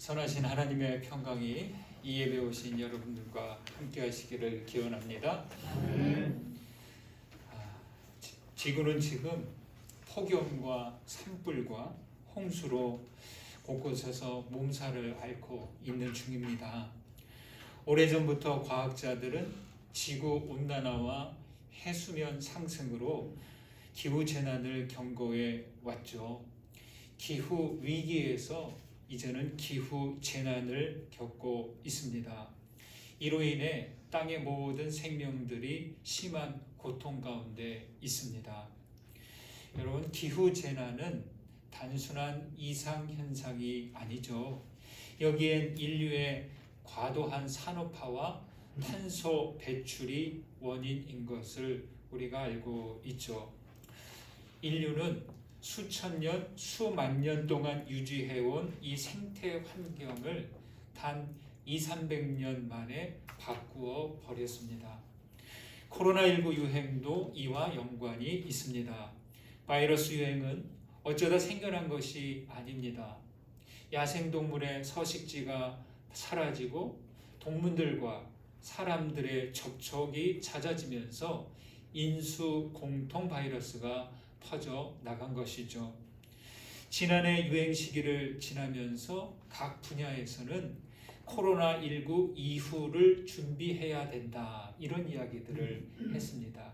선하신 하나님의 평강이 이 예배 오신 여러분들과 함께 하시기를 기원합니다. 지구는 지금 폭염과 산불과 홍수로 곳곳에서 몸살을 앓고 있는 중입니다. 오래전부터 과학자들은 지구 온난화와 해수면 상승으로 기후재난을 경고해 왔죠. 기후 위기에서 이제는 기후 재난을 겪고 있습니다. 이로 인해 땅의 모든 생명들이 심한 고통 가운데 있습니다. 여러분, 기후 재난은 단순한 이상 현상이 아니죠. 여기엔 인류의 과도한 산업화와 탄소 배출이 원인인 것을 우리가 알고 있죠. 인류는 수천 년, 수만 년 동안 유지해온 이 생태 환경을 단 200~300년 만에 바꾸어 버렸습니다. 코로나19 유행도 이와 연관이 있습니다. 바이러스 유행은 어쩌다 생겨난 것이 아닙니다. 야생동물의 서식지가 사라지고 동물들과 사람들의 접촉이 잦아지면서 인수 공통 바이러스가 퍼져 나간 것이죠. 지난해 유행 시기를 지나면서 각 분야에서는 코로나19 이후를 준비해야 된다, 이런 이야기들을 했습니다.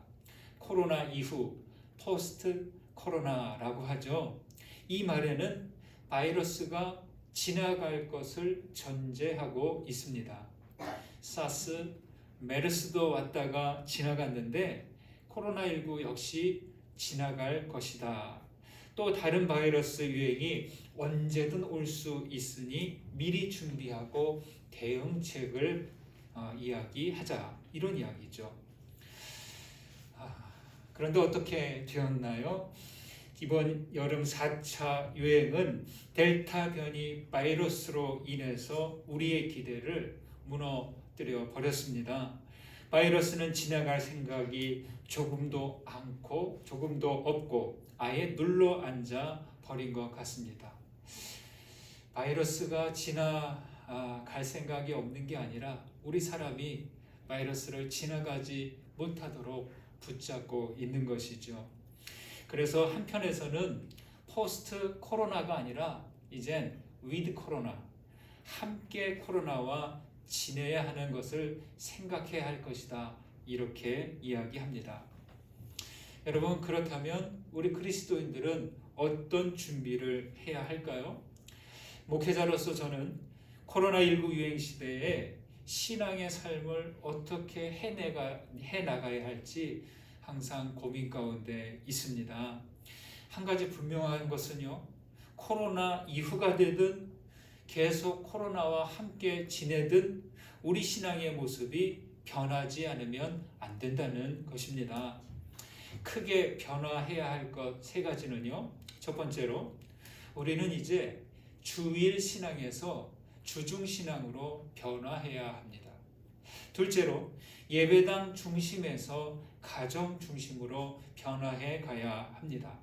코로나 이후, 포스트 코로나라고 하죠. 이 말에는 바이러스가 지나갈 것을 전제하고 있습니다. 사스, 메르스도 왔다가 지나갔는데 코로나19 역시 지나갈 것이다. 또 다른 바이러스 유행이 언제든 올 수 있으니 미리 준비하고 대응책을 이야기하자, 이런 이야기죠. 그런데 어떻게 되었나요? 이번 여름 4차 유행은 델타 변이 바이러스로 인해서 우리의 기대를 무너뜨려 버렸습니다. 바이러스는 지나갈 생각이 조금도 않고 조금도 없고 아예 눌러앉아 버린 것 같습니다. 바이러스가 지나갈 생각이 없는 게 아니라 우리 사람이 바이러스를 지나가지 못하도록 붙잡고 있는 것이죠. 그래서 한편에서는 포스트 코로나가 아니라 이젠 위드 코로나, 함께 코로나와 지내야 하는 것을 생각해야 할 것이다, 이렇게 이야기합니다. 여러분, 그렇다면 우리 그리스도인들은 어떤 준비를 해야 할까요? 목회자로서 저는 코로나19 유행 시대에 신앙의 삶을 어떻게 해나가야 할지 항상 고민 가운데 있습니다. 한 가지 분명한 것은요, 코로나 이후가 되든 계속 코로나와 함께 지내든 우리 신앙의 모습이 변하지 않으면 안 된다는 것입니다. 크게 변화해야 할 것 3가지는요. 첫 번째로, 우리는 이제 주일 신앙에서 주중 신앙으로 변화해야 합니다. 둘째로, 예배당 중심에서 가정 중심으로 변화해 가야 합니다.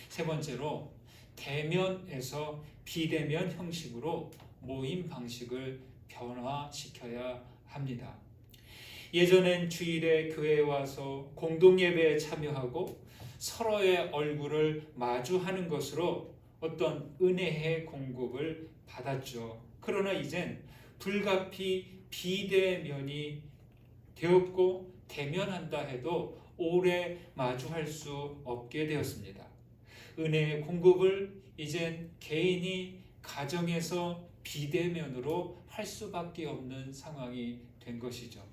세 번째로, 대면에서 비대면 형식으로 모임 방식을 변화시켜야 합니다. 예전엔 주일에 교회에 와서 공동예배에 참여하고 서로의 얼굴을 마주하는 것으로 어떤 은혜의 공급을 받았죠. 그러나 이젠 불가피 비대면이 되었고 대면한다 해도 오래 마주할 수 없게 되었습니다. 은혜의 공급을 이젠 개인이 가정에서 비대면으로 할 수밖에 없는 상황이 된 것이죠.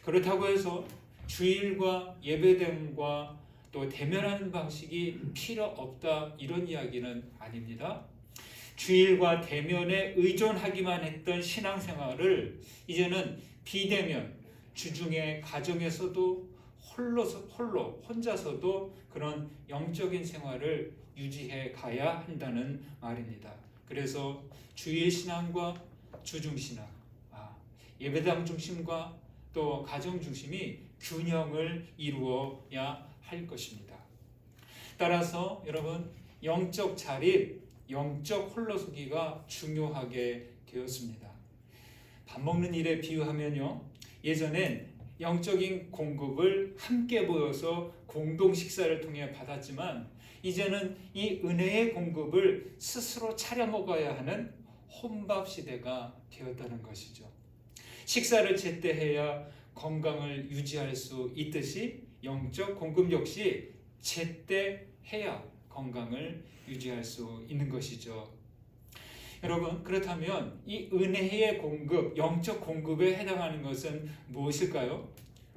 그렇다고 해서 주일과 예배당과 또 대면하는 방식이 필요 없다, 이런 이야기는 아닙니다. 주일과 대면에 의존하기만 했던 신앙생활을 이제는 비대면, 주중에 가정에서도 혼자서도 그런 영적인 생활을 유지해 가야 한다는 말입니다. 그래서 주일 신앙과 주중 신앙, 예배당 중심과 또 가정 중심이 균형을 이루어야 할 것입니다. 따라서 여러분, 영적 자립, 영적 홀로서기가 중요하게 되었습니다. 밥 먹는 일에 비유하면요, 예전엔 영적인 공급을 함께 모여서 공동 식사를 통해 받았지만 이제는 이 은혜의 공급을 스스로 차려 먹어야 하는 혼밥 시대가 되었다는 것이죠. 식사를 제때 해야 건강을 유지할 수 있듯이 영적 공급 역시 제때 해야 건강을 유지할 수 있는 것이죠. 여러분, 그렇다면 이 은혜의 공급, 영적 공급에 해당하는 것은 무엇일까요?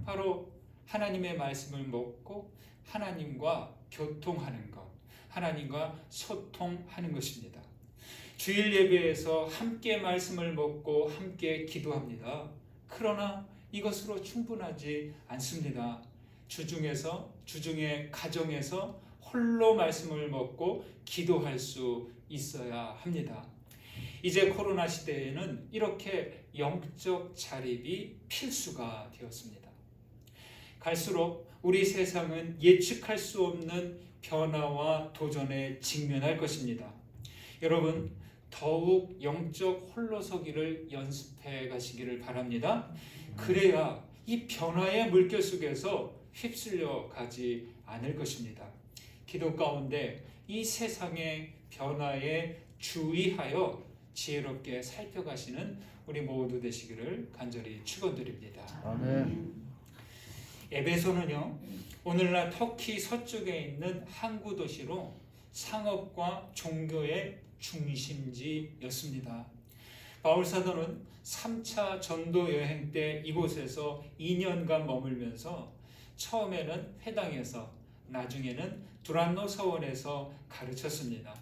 바로 하나님의 말씀을 먹고 하나님과 교통하는 것, 하나님과 소통하는 것입니다. 주일 예배에서 함께 말씀을 먹고 함께 기도합니다. 그러나 이것으로 충분하지 않습니다. 주중에 가정에서 홀로 말씀을 먹고 기도할 수 있어야 합니다. 이제 코로나 시대에는 이렇게 영적 자립이 필수가 되었습니다. 갈수록 우리 세상은 예측할 수 없는 변화와 도전에 직면할 것입니다. 여러분, 더욱 영적 홀로서기를 연습해 가시기를 바랍니다. 그래야 이 변화의 물결 속에서 휩쓸려 가지 않을 것입니다. 기도 가운데 이 세상의 변화에 주의하여 지혜롭게 살펴가시는 우리 모두 되시기를 간절히 축원드립니다. 아멘. 에베소는요, 오늘날 터키 서쪽에 있는 항구 도시로 상업과 종교의 중심지였습니다. 바울 사도는 3차 전도 여행 때 이곳에서 2년간 머물면서 처음에는 회당에서, 나중에는 두란노 서원에서 가르쳤습니다.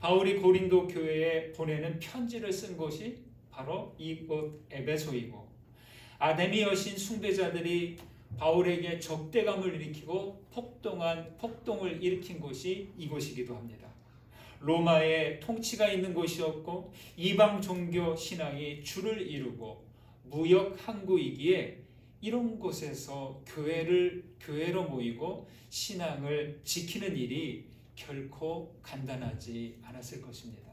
바울이 고린도 교회에 보내는 편지를 쓴 곳이 바로 이곳 에베소이고, 아데미 여신 숭배자들이 바울에게 적대감을 일으키고 폭동을 일으킨 곳이 이곳이기도 합니다. 로마의 통치가 있는 곳이었고 이방 종교 신앙이 주를 이루고 무역 항구이기에 이런 곳에서 교회로 모이고 신앙을 지키는 일이 결코 간단하지 않았을 것입니다.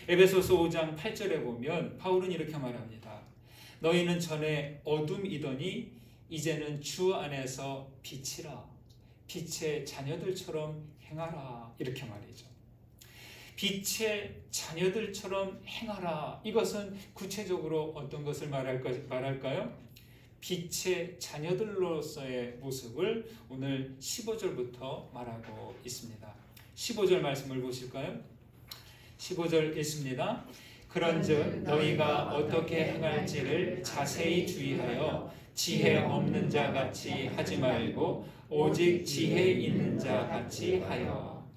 에베소서 5장 8절에 보면 바울은 이렇게 말합니다. 너희는 전에 어둠이더니 이제는 주 안에서 빛이라, 빛의 자녀들처럼 행하라, 이렇게 말이죠. 빛의 자녀들처럼 행하라, 이것은 구체적으로 어떤 것을 말할까요? 빛의 자녀들로서의 모습을 오늘 15절부터 말하고 있습니다. 15절 말씀을 보실까요? 15절 읽습니다. 그런즉 너희가 어떻게 행할지를 자세히 주의하여 지혜 없는 자 같이 하지 말고 오직 지혜 있는 자 같이 하여.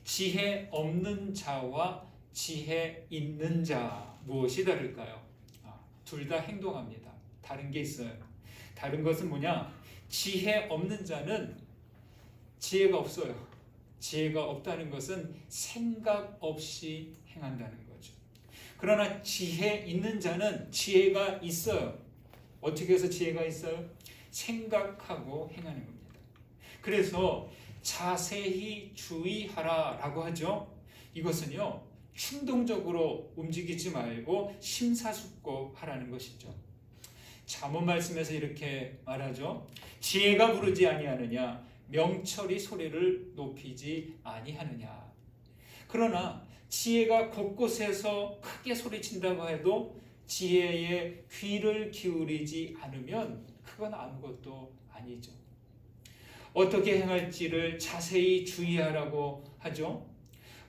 지혜 없는 자와 지혜 있는 자, 무엇이 다를까요? 둘 다 행동합니다. 다른 게 있어요. 다른 것은 뭐냐? 지혜 없는 자는 지혜가 없어요. 지혜가 없다는 것은 생각 없이 행한다는 거죠. 그러나 지혜 있는 자는 지혜가 있어요. 어떻게 해서 지혜가 있어요? 생각하고 행하는 겁니다. 그래서 자세히 주의하라라고 하죠. 이것은요, 충동적으로 움직이지 말고 심사숙고하라는 것이죠. 잠언 말씀에서 이렇게 말하죠. 지혜가 부르지 아니하느냐, 명철이 소리를 높이지 아니하느냐. 그러나 지혜가 곳곳에서 크게 소리친다고 해도 지혜의 귀를 기울이지 않으면 그건 아무것도 아니죠. 어떻게 행할지를 자세히 주의하라고 하죠.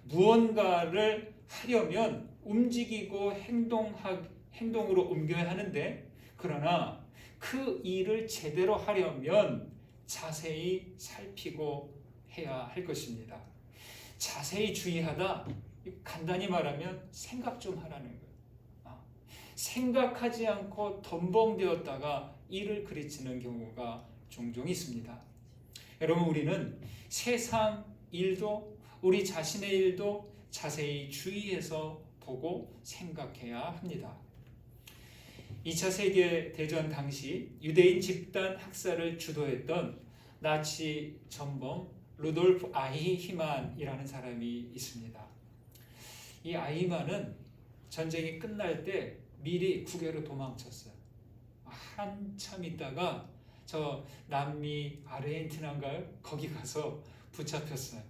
무언가를 하려면 움직이고 행동으로 옮겨야 하는데, 그러나 그 일을 제대로 하려면 자세히 살피고 해야 할 것입니다. 자세히 주의하다, 간단히 말하면 생각 좀 하라는 거예요. 생각하지 않고 덤벙되었다가 일을 그르치는 경우가 종종 있습니다. 여러분, 우리는 세상 일도 우리 자신의 일도 자세히 주의해서 보고 생각해야 합니다. 2차 세계대전 당시 유대인 집단 학살을 주도했던 나치 전범 루돌프 아이히만이라는 사람이 있습니다. 이 아이히만은 전쟁이 끝날 때 미리 국외로 도망쳤어요. 한참 있다가 저 남미 아르헨티나인가요? 거기 가서 붙잡혔어요.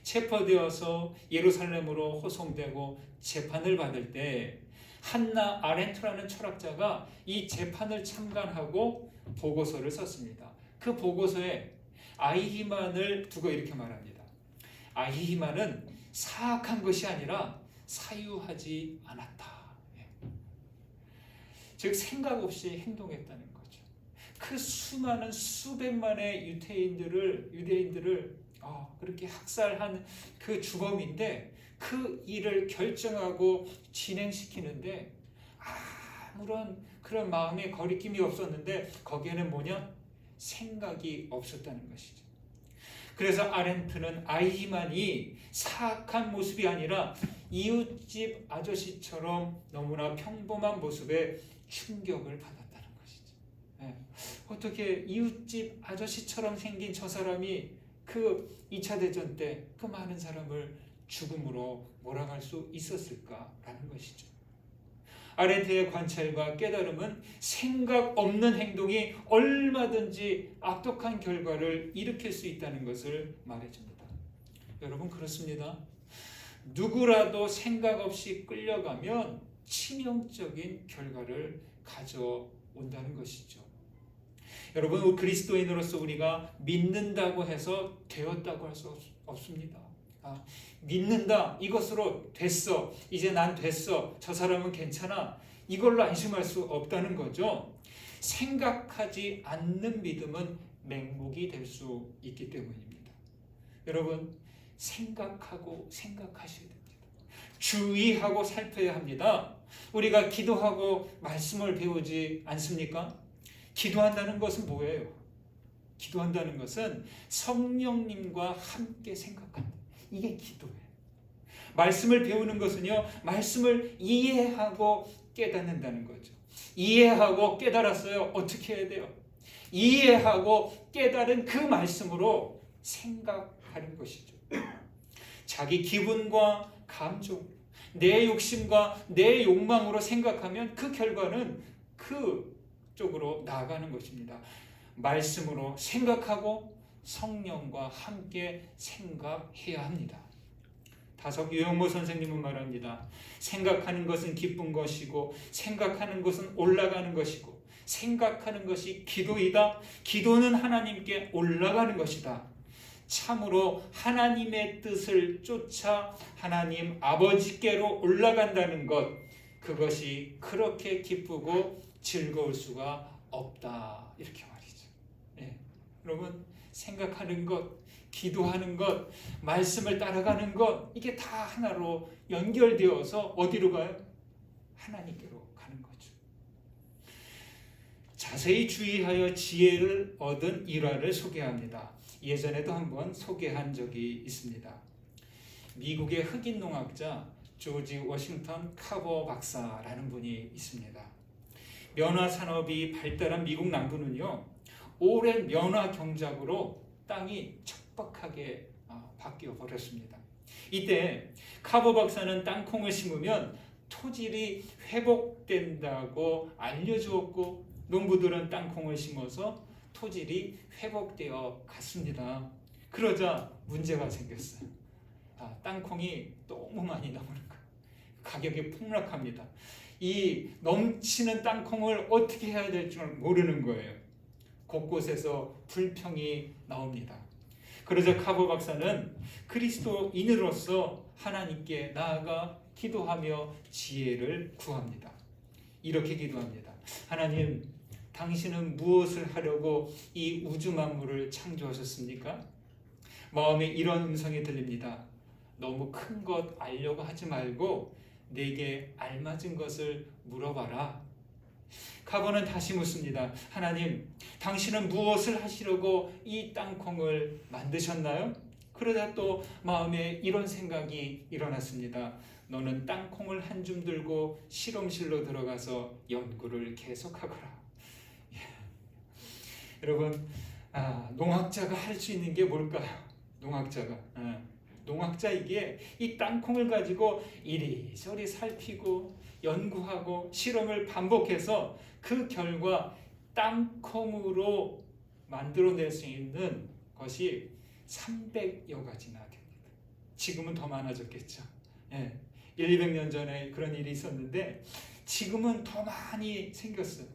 체포되어서 예루살렘으로 호송되고 재판을 받을 때 한나 아렌트라는 철학자가 이 재판을 참관하고 보고서를 썼습니다. 그 보고서에 아이히만을 두고 이렇게 말합니다. 아이히만은 사악한 것이 아니라 사유하지 않았다. 즉 생각 없이 행동했다는 거죠. 그 수많은 수백만의 유대인들을 그렇게 학살한 그 주범인데 그 일을 결정하고 진행시키는데 아무런 그런 마음의 거리낌이 없었는데 거기에는 뭐냐? 생각이 없었다는 것이죠. 그래서 아렌트는 아이히만이 사악한 모습이 아니라 이웃집 아저씨처럼 너무나 평범한 모습에 충격을 받았다는 것이죠. 어떻게 이웃집 아저씨처럼 생긴 저 사람이 그 2차 대전 때 그 많은 사람을 죽음으로 몰아갈 수 있었을까라는 것이죠. 아렌트의 관찰과 깨달음은 생각 없는 행동이 얼마든지 악독한 결과를 일으킬 수 있다는 것을 말해줍니다. 여러분 그렇습니다. 누구라도 생각 없이 끌려가면 치명적인 결과를 가져온다는 것이죠. 여러분 그리스도인으로서 우리가 믿는다고 해서 되었다고 할 수 없습니다. 믿는다 이것으로 됐어 이제 난 됐어 저 사람은 괜찮아 이걸로 안심할 수 없다는 거죠. 생각하지 않는 믿음은 맹목이 될 수 있기 때문입니다. 여러분 생각하고 생각하셔야 됩니다. 주의하고 살펴야 합니다. 우리가 기도하고 말씀을 배우지 않습니까? 기도한다는 것은 뭐예요? 기도한다는 것은 성령님과 함께 생각한다. 이게 기도예요. 말씀을 배우는 것은요, 말씀을 이해하고 깨닫는다는 거죠. 이해하고 깨달았어요. 어떻게 해야 돼요? 이해하고 깨달은 그 말씀으로 생각하는 것이죠. 자기 기분과 감정, 내 욕심과 내 욕망으로 생각하면 그 결과는 그 쪽으로 나아가는 것입니다. 말씀으로 생각하고 성령과 함께 생각해야 합니다. 다석 유영모 선생님은 말합니다. 생각하는 것은 기쁜 것이고 생각하는 것은 올라가는 것이고 생각하는 것이 기도이다. 기도는 하나님께 올라가는 것이다. 참으로 하나님의 뜻을 쫓아 하나님 아버지께로 올라간다는 것, 그것이 그렇게 기쁘고 즐거울 수가 없다. 이렇게 말이죠. 여러분 생각하는 것, 기도하는 것, 말씀을 따라가는 것, 이게 다 하나로 연결되어서 어디로 가요? 하나님께로 가는 거죠. 자세히 주의하여 지혜를 얻은 일화를 소개합니다. 예전에도 한번 소개한 적이 있습니다. 미국의 흑인 농학자 조지 워싱턴 카버 박사라는 분이 있습니다. 면화 산업이 발달한 미국 남부는요, 오랜 면화 경작으로 땅이 척박하게 바뀌어 버렸습니다. 이때 카버 박사는 땅콩을 심으면 토질이 회복된다고 알려주었고 농부들은 땅콩을 심어서 토질이 회복되어 갔습니다. 그러자 문제가 생겼어요. 땅콩이 너무 많이 나오는 거예요. 가격이 폭락합니다. 이 넘치는 땅콩을 어떻게 해야 될 줄 모르는 거예요. 곳곳에서 불평이 나옵니다. 그러자 카버 박사는 그리스도인으로서 하나님께 나아가 기도하며 지혜를 구합니다. 이렇게 기도합니다. 하나님, 당신은 무엇을 하려고 이 우주 만물을 창조하셨습니까? 마음에 이런 음성이 들립니다. 너무 큰 것 알려고 하지 말고 내게 알맞은 것을 물어봐라. 카버는 다시 묻습니다. 하나님, 당신은 무엇을 하시려고 이 땅콩을 만드셨나요? 그러다 또 마음에 이런 생각이 일어났습니다. 너는 땅콩을 한 줌 들고 실험실로 들어가서 연구를 계속하거라. 여러분, 농학자가 할 수 있는 게 뭘까요? 농학자가. 농학자이기에 이 땅콩을 가지고 이리저리 살피고 연구하고 실험을 반복해서 그 결과 땅콩으로 만들어낼 수 있는 것이 300여 가지나 됩니다. 지금은 더 많아졌겠죠. 200년 전에 그런 일이 있었는데 지금은 더 많이 생겼어요.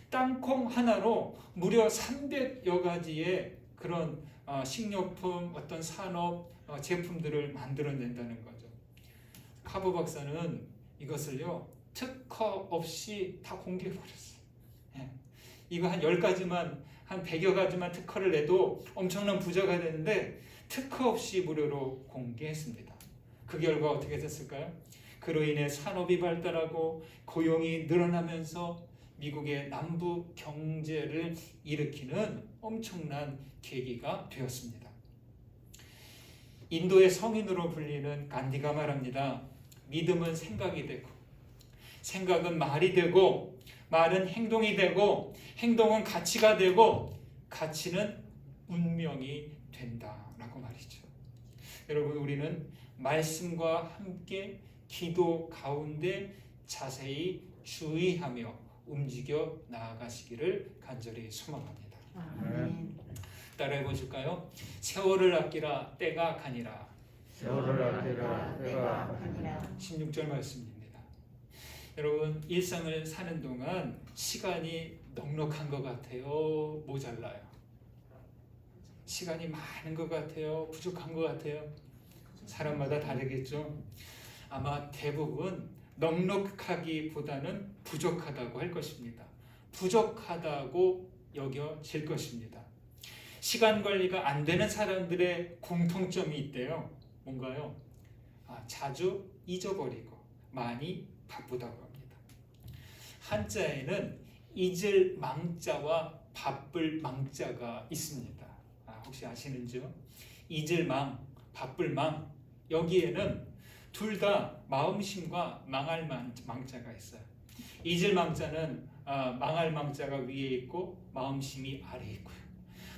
땅콩 하나로 무려 300여 가지의 그런 식료품, 어떤 산업 제품들을 만들어낸다는 거죠. 카보 박사는 이것을요 특허 없이 다 공개해버렸어요. 이거 한 10가지만, 한 100여 가지만 특허를 내도 엄청난 부자가 되는데 특허 없이 무료로 공개했습니다. 그 결과 어떻게 됐을까요? 그로 인해 산업이 발달하고 고용이 늘어나면서 미국의 남부 경제를 일으키는 엄청난 계기가 되었습니다. 인도의 성인으로 불리는 간디가 말합니다. 믿음은 생각이 되고, 생각은 말이 되고, 말은 행동이 되고, 행동은 가치가 되고, 가치는 운명이 된다라고 말이죠. 여러분, 우리는 말씀과 함께 기도 가운데 자세히 주의하며 움직여 나아가시기를 간절히 소망합니다. 따라해 보실까요? 세월을 아끼라 때가 가니라. 세월을 아끼라 때가 가니라. 16절 말씀입니다. 여러분, 일상을 사는 동안 시간이 넉넉한 것 같아요? 모자라요? 시간이 많은 것 같아요? 부족한 것 같아요? 사람마다 다르겠죠? 아마 대부분 넉넉하기보다는 부족하다고 할 것입니다. 부족하다고 여겨질 것입니다. 시간 관리가 안 되는 사람들의 공통점이 있대요. 뭔가요? 자주 잊어버리고 많이 바쁘다고 합니다. 한자에는 잊을 망자와 바쁠 망자가 있습니다. 혹시 아시는지요? 잊을 망, 바쁠 망, 여기에는 둘 다 마음심과 망할 망자가 있어요. 잊을 망자는 망할 망자가 위에 있고 마음심이 아래에 있고요.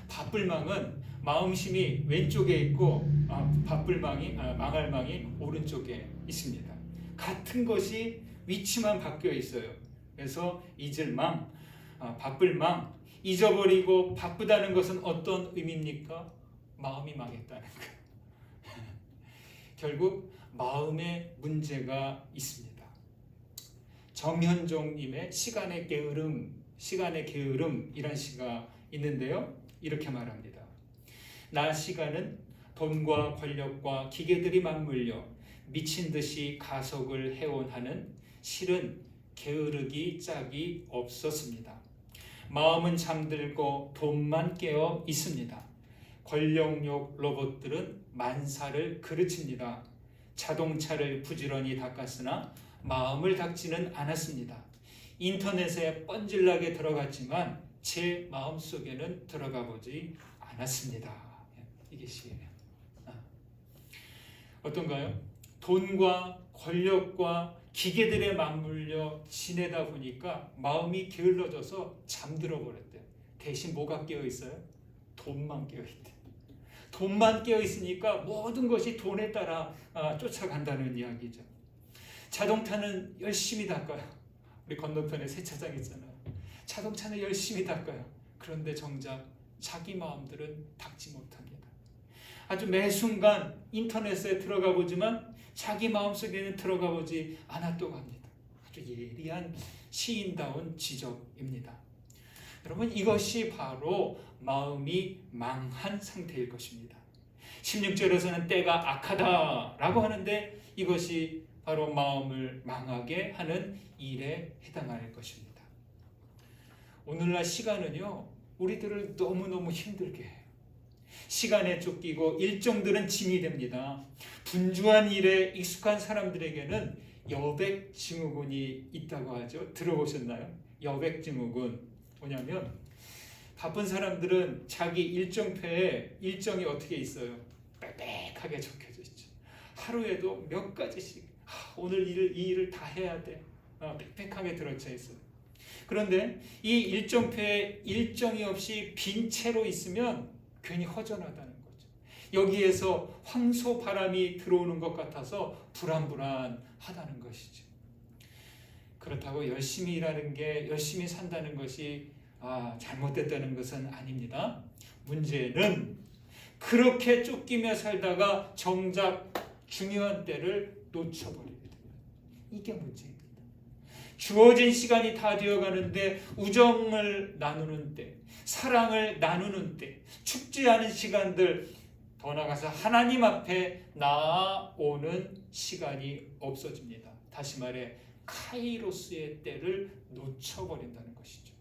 바쁠 망은 마음심이 왼쪽에 있고 바쁠 망이 망할 망이 오른쪽에 있습니다. 같은 것이 위치만 바뀌어 있어요. 그래서 잊을 망, 바쁠 망, 잊어버리고 바쁘다는 것은 어떤 의미입니까? 마음이 망했다는 거예요. 결국 마음에 문제가 있습니다. 정현종님의 시간의 게으름이란 시가 있는데요. 이렇게 말합니다. 나 시간은 돈과 권력과 기계들이 맞물려 미친 듯이 가속을 해온하는 실은 게으르기 짝이 없었습니다. 마음은 잠들고 돈만 깨어 있습니다. 권력욕 로봇들은 만사를 그르칩니다. 자동차를 부지런히 닦았으나 마음을 닦지는 않았습니다. 인터넷에 뻔질나게 들어갔지만 제 마음속에는 들어가 보지 않았습니다. 이게 시예요. 어떤가요? 돈과 권력과 기계들에 맞물려 지내다 보니까 마음이 게을러져서 잠들어 버렸대요. 대신 뭐가 깨어 있어요? 돈만 깨어 있대. 돈만 깨어 있으니까 모든 것이 돈에 따라 쫓아간다는 이야기죠. 자동차는 열심히 닦아요. 우리 건너편에 세차장 있잖아요. 자동차는 열심히 닦아요. 그런데 정작 자기 마음들은 닦지 못합니다. 아주 매 순간 인터넷에 들어가 보지만 자기 마음속에는 들어가 보지 않았다고 합니다. 아주 예리한 시인다운 지적입니다. 여러분, 이것이 바로 마음이 망한 상태일 것입니다. 16절에서는 때가 악하다라고 하는데 이것이 바로 마음을 망하게 하는 일에 해당할 것입니다. 오늘날 시간은요, 우리들을 너무너무 힘들게 해요. 시간에 쫓기고 일정들은 짐이 됩니다. 분주한 일에 익숙한 사람들에게는 여백증후군이 있다고 하죠. 들어보셨나요? 여백증후군 뭐냐면 바쁜 사람들은 자기 일정표에 일정이 어떻게 있어요? 빽빽하게 적혀져 있죠. 하루에도 몇 가지씩 오늘 이 일을 다 해야 돼. 빽빽하게 들어져 있어요. 그런데 이 일정표에 일정이 없이 빈 채로 있으면 괜히 허전하다는 거죠. 여기에서 황소 바람이 들어오는 것 같아서 불안불안하다는 것이죠. 그렇다고 열심히 일하는 게, 열심히 산다는 것이 잘못됐다는 것은 아닙니다. 문제는 그렇게 쫓기며 살다가 정작 중요한 때를 놓쳐버리게 됩니다. 이게 문제입니다. 주어진 시간이 다 되어가는데 우정을 나누는 때, 사랑을 나누는 때, 춥지 않은 시간들, 더 나아가서 하나님 앞에 나아오는 시간이 없어집니다. 다시 말해 카이로스의 때를 놓쳐버린다는 것이죠.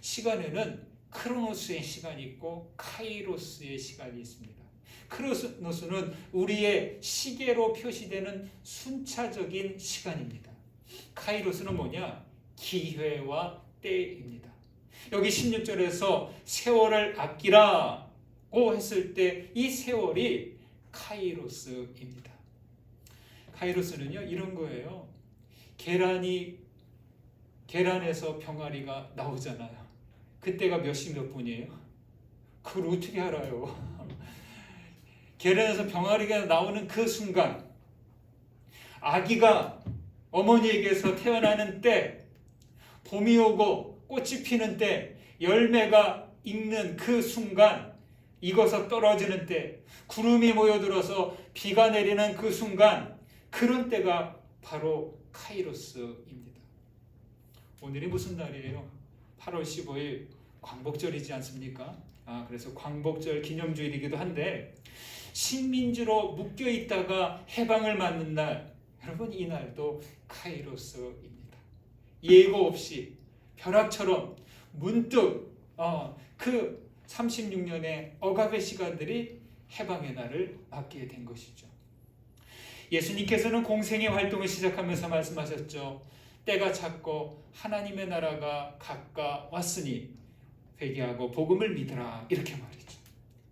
시간에는 크로노스의 시간이 있고 카이로스의 시간이 있습니다. 크로노스는 우리의 시계로 표시되는 순차적인 시간입니다. 카이로스는 뭐냐? 기회와 때입니다. 여기 16절에서 세월을 아끼라고 했을 때 이 세월이 카이로스입니다. 카이로스는요, 이런 거예요. 계란에서 병아리가 나오잖아요. 그때가 몇 시 몇 분이에요? 그걸 어떻게 알아요? 계란에서 병아리가 나오는 그 순간, 아기가 어머니에게서 태어나는 때, 봄이 오고 꽃이 피는 때, 열매가 익는 그 순간, 익어서 떨어지는 때, 구름이 모여들어서 비가 내리는 그 순간, 그런 때가 바로 카이로스입니다. 오늘이 무슨 날이에요? 8월 15일 광복절이지 않습니까? 그래서 광복절 기념주일이기도 한데, 식민지로 묶여 있다가 해방을 맞는 날, 여러분 이 날도 카이로스입니다. 예고 없이 벼락처럼 문득 그 36년의 억압의 시간들이 해방의 날을 맞게 된 것이죠. 예수님께서는 공생의 활동을 시작하면서 말씀하셨죠. 때가 찼고 하나님의 나라가 가까웠으니 회개하고 복음을 믿으라, 이렇게 말이죠.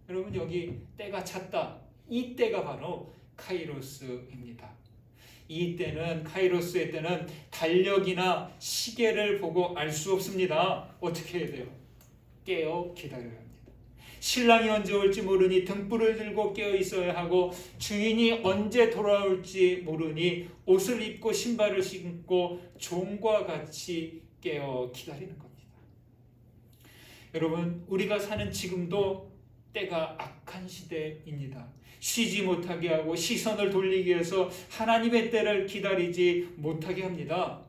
여러분 여기 때가 찼다, 이 때가 바로 카이로스입니다. 이 때는, 카이로스의 때는 달력이나 시계를 보고 알 수 없습니다. 어떻게 해야 돼요? 깨어 기다려야 합니다. 신랑이 언제 올지 모르니 등불을 들고 깨어 있어야 하고, 주인이 언제 돌아올지 모르니 옷을 입고 신발을 신고 종과 같이 깨어 기다리는 겁니다. 여러분, 우리가 사는 지금도 때가 악한 시대입니다. 쉬지 못하게 하고 시선을 돌리기 위해서 하나님의 때를 기다리지 못하게 합니다.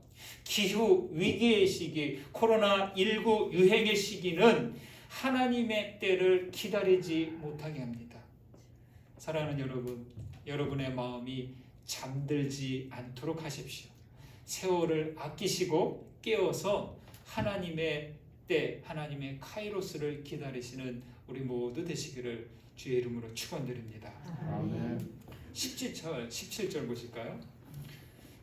기후 위기의 시기, 코로나19 유행의 시기는 하나님의 때를 기다리지 못하게 합니다. 사랑하는 여러분, 여러분의 마음이 잠들지 않도록 하십시오. 세월을 아끼시고 깨어서 하나님의 때, 하나님의 카이로스를 기다리시는 우리 모두 되시기를 주의 이름으로 축원드립니다. 아멘. 17절 보실까요?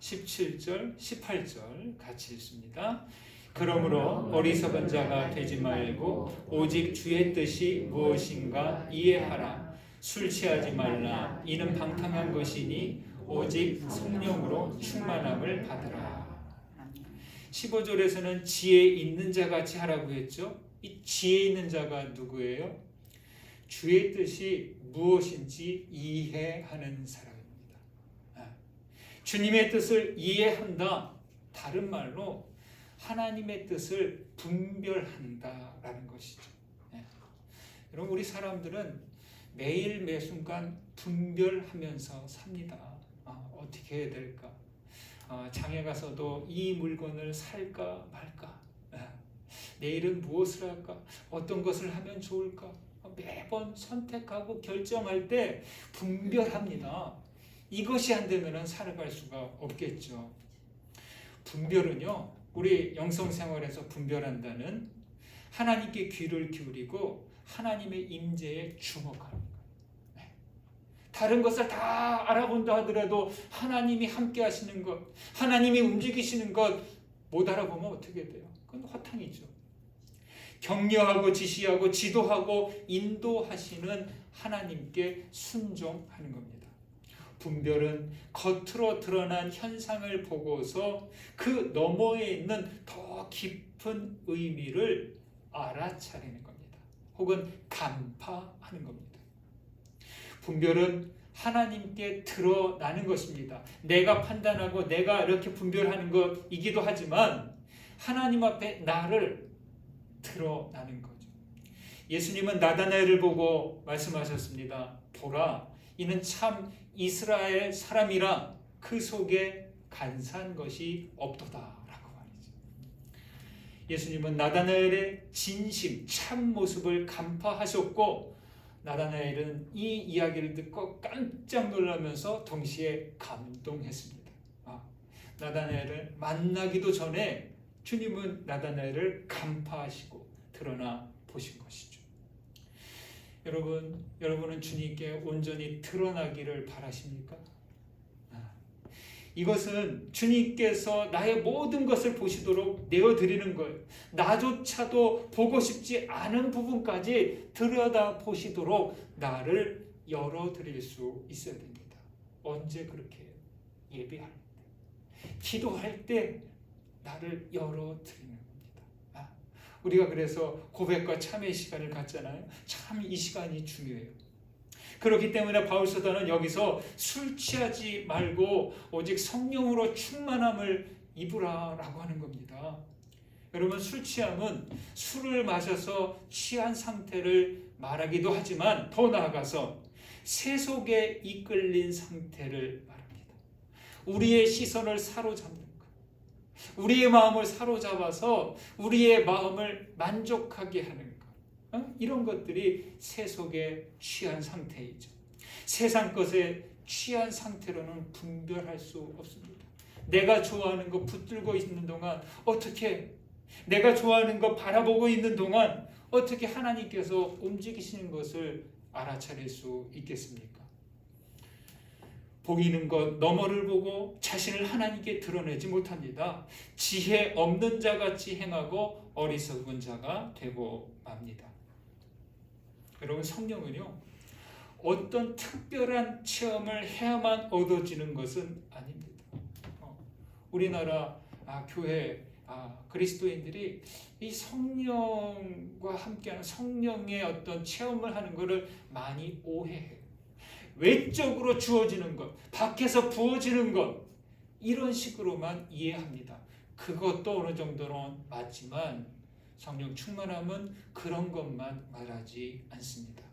17절, 18절 같이 읽습니다. 그러므로 어리석은 자가 되지 말고 오직 주의 뜻이 무엇인가 이해하라. 술 취하지 말라. 이는 방탕한 것이니 오직 성령으로 충만함을 받으라. 15절에서는 지혜 있는 자 같이 하라고 했죠. 이 지혜 있는 자가 누구예요? 주의 뜻이 무엇인지 이해하는 사람입니다. 주님의 뜻을 이해한다. 다른 말로 하나님의 뜻을 분별한다라는 것이죠. 여러분, 우리 사람들은 매일 매 순간 분별하면서 삽니다. 어떻게 해야 될까? 장에 가서도 이 물건을 살까 말까? 내일은 무엇을 할까? 어떤 것을 하면 좋을까? 매번 선택하고 결정할 때 분별합니다. 이것이 안 되면 살아갈 수가 없겠죠. 분별은요, 우리 영성생활에서 분별한다는 하나님께 귀를 기울이고 하나님의 임재에 주목하는 거예요. 다른 것을 다 알아본다 하더라도 하나님이 함께 하시는 것, 하나님이 움직이시는 것 못 알아보면 어떻게 돼요? 그건 허탕이죠. 격려하고 지시하고 지도하고 인도하시는 하나님께 순종하는 겁니다. 분별은 겉으로 드러난 현상을 보고서 그 너머에 있는 더 깊은 의미를 알아차리는 겁니다. 혹은 간파하는 겁니다. 분별은 하나님께 드러나는 것입니다. 내가 판단하고 내가 이렇게 분별하는 것이기도 하지만 하나님 앞에 나를 드러나는 거죠. 예수님은 나다나엘을 보고 말씀하셨습니다. 보라, 이는 참 이스라엘 사람이라 그 속에 간사한 것이 없도다 라고 말이죠. 예수님은 나다나엘의 진심, 참 모습을 간파하셨고 나다나엘은 이 이야기를 듣고 깜짝 놀라면서 동시에 감동했습니다. 나다나엘을 만나기도 전에 주님은 나다나엘을 간파하시고 드러나 보신 것이죠. 여러분은 주님께 온전히 드러나기를 바라십니까? 이것은 주님께서 나의 모든 것을 보시도록 내어드리는 거예요. 나조차도 보고 싶지 않은 부분까지 들여다 보시도록 나를 열어드릴 수 있어야 됩니다. 언제 그렇게 해요? 예배할 때, 기도할 때 나를 열어드리는 겁니다. 우리가 그래서 고백과 참회의 시간을 갖잖아요. 참 이 시간이 중요해요. 그렇기 때문에 바울서도는 여기서 술 취하지 말고 오직 성령으로 충만함을 입으라라고 하는 겁니다. 여러분, 술 취함은 술을 마셔서 취한 상태를 말하기도 하지만 더 나아가서 세속에 이끌린 상태를 말합니다. 우리의 시선을 사로잡는 것, 우리의 마음을 사로잡아서 우리의 마음을 만족하게 하는 것, 이런 것들이 세속에 취한 상태이죠. 세상 것에 취한 상태로는 분별할 수 없습니다. 내가 좋아하는 거 붙들고 있는 동안 어떻게, 내가 좋아하는 거 바라보고 있는 동안 어떻게 하나님께서 움직이시는 것을 알아차릴 수 있겠습니까? 보이는 것 너머를 보고 자신을 하나님께 드러내지 못합니다. 지혜 없는 자같이 행하고 어리석은 자가 되고 맙니다. 여러분, 성령은요, 어떤 특별한 체험을 해야만 얻어지는 것은 아닙니다. 우리나라 교회 그리스도인들이 이 성령과 함께하는 성령의 어떤 체험을 하는 것을 많이 오해해요. 외적으로 주어지는 것, 밖에서 부어지는 것, 이런 식으로만 이해합니다. 그것도 어느 정도는 맞지만 성령 충만함은 그런 것만 말하지 않습니다.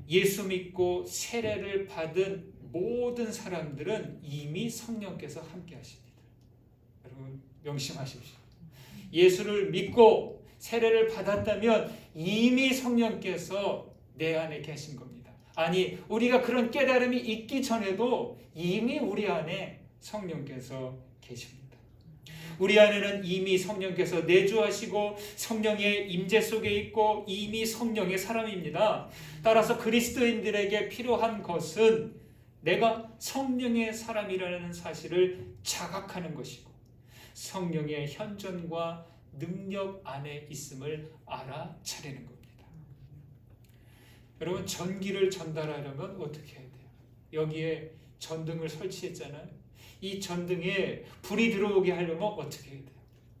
예수 믿고 세례를 받은 모든 사람들은 이미 성령께서 함께 하십니다. 여러분, 명심하십시오. 예수를 믿고 세례를 받았다면 이미 성령께서 내 안에 계신 겁니다. 아니, 우리가 그런 깨달음이 있기 전에도 이미 우리 안에 성령께서 계십니다. 우리 안에는 이미 성령께서 내주하시고 성령의 임재 속에 있고 이미 성령의 사람입니다. 따라서 그리스도인들에게 필요한 것은 내가 성령의 사람이라는 사실을 자각하는 것이고 성령의 현존과 능력 안에 있음을 알아차리는 겁니다. 여러분, 전기를 전달하려면 어떻게 해야 돼요? 여기에 전등을 설치했잖아요. 이 전등에 불이 들어오게 하려면 어떻게 해야 돼요?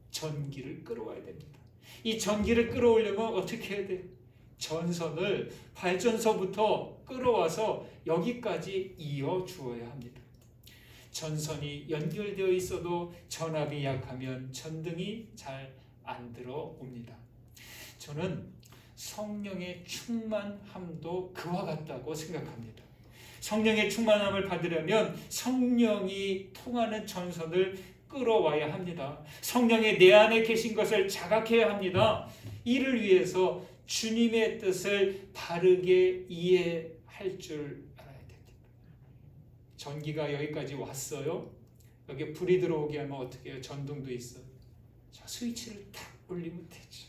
전기를 끌어와야 됩니다. 이 전기를 끌어오려면 어떻게 해야 돼요? 전선을 발전소부터 끌어와서 여기까지 이어주어야 합니다. 전선이 연결되어 있어도 전압이 약하면 전등이 잘 안 들어옵니다. 저는 성령의 충만함도 그와 같다고 생각합니다. 성령의 충만함을 받으려면 성령이 통하는 전선을 끌어와야 합니다. 성령이 내 안에 계신 것을 자각해야 합니다. 이를 위해서 주님의 뜻을 바르게 이해할 줄 알아야 됩니다. 전기가 여기까지 왔어요. 여기 불이 들어오게 하면 어떻게 해요? 전등도 있어요. 자, 스위치를 탁 올리면 되죠.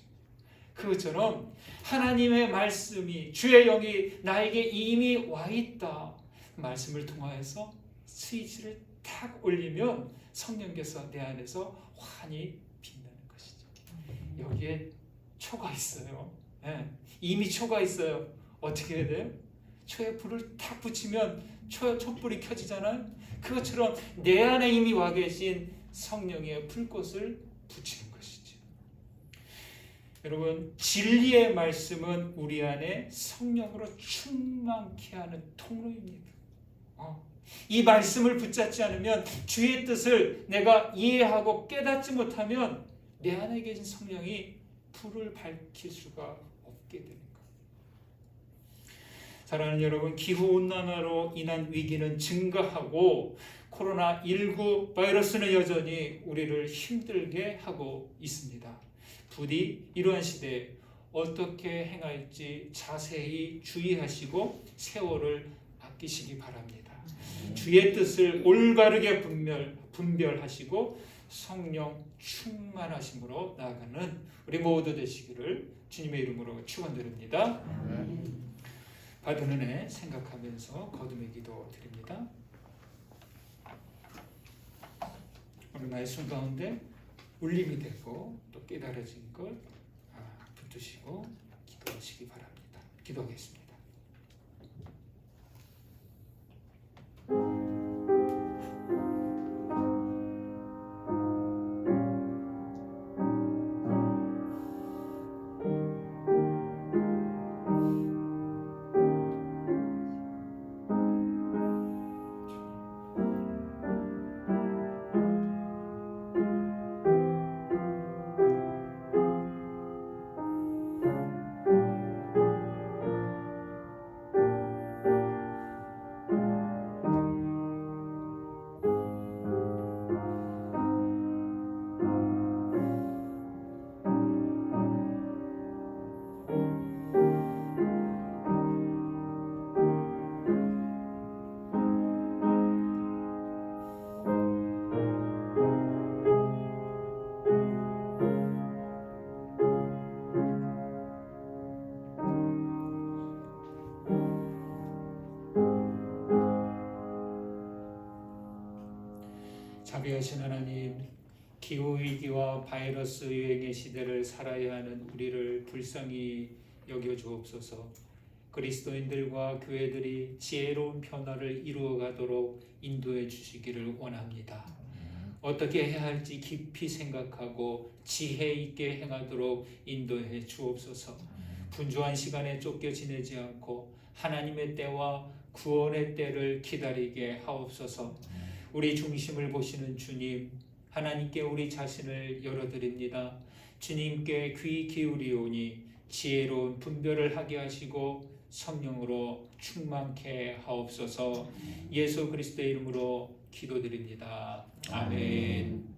그것처럼 하나님의 말씀이, 주의 영이 나에게 이미 와 있다. 말씀을 통하여서 스위치를 탁 올리면 성령께서 내 안에서 환히 빛나는 것이죠. 여기에 초가 있어요. 네, 이미 초가 있어요. 어떻게 해야 돼요? 초에 불을 탁 붙이면 촛불이 켜지잖아요. 그것처럼 내 안에 이미 와 계신 성령의 불꽃을 붙이는 것이죠. 여러분, 진리의 말씀은 우리 안에 성령으로 충만케 하는 통로입니다. 이 말씀을 붙잡지 않으면, 주의 뜻을 내가 이해하고 깨닫지 못하면 내 안에 계신 성령이 불을 밝힐 수가 없게 되는 거예요. 사랑하는 여러분, 기후온난화로 인한 위기는 증가하고 코로나19 바이러스는 여전히 우리를 힘들게 하고 있습니다. 부디 이러한 시대에 어떻게 행할지 자세히 주의하시고 세월을 아끼시기 바랍니다. 주의 뜻을 올바르게 분별하시고 성령 충만하심으로 나아가는 우리 모두 되시기를 주님의 이름으로 축원드립니다. 받은 은혜 생각하면서 거듭의 기도 드립니다. 오늘 말씀 가운데 울림이 되고 또 깨달아진 것 붙드시고 기도하시기 바랍니다. 기도하겠습니다. 자비하신 하나님, 기후위기와 바이러스 유행의 시대를 살아야 하는 우리를 불쌍히 여겨주옵소서. 그리스도인들과 교회들이 지혜로운 변화를 이루어가도록 인도해 주시기를 원합니다. 어떻게 해야 할지 깊이 생각하고 지혜 있게 행하도록 인도해 주옵소서. 분주한 시간에 쫓겨 지내지 않고 하나님의 때와 구원의 때를 기다리게 하옵소서. 우리 중심을 보시는 주님, 하나님께 우리 자신을 열어드립니다. 주님께 귀 기울이오니 지혜로운 분별을 하게 하시고 성령으로 충만케 하옵소서. 예수 그리스도의 이름으로 기도드립니다. 아멘.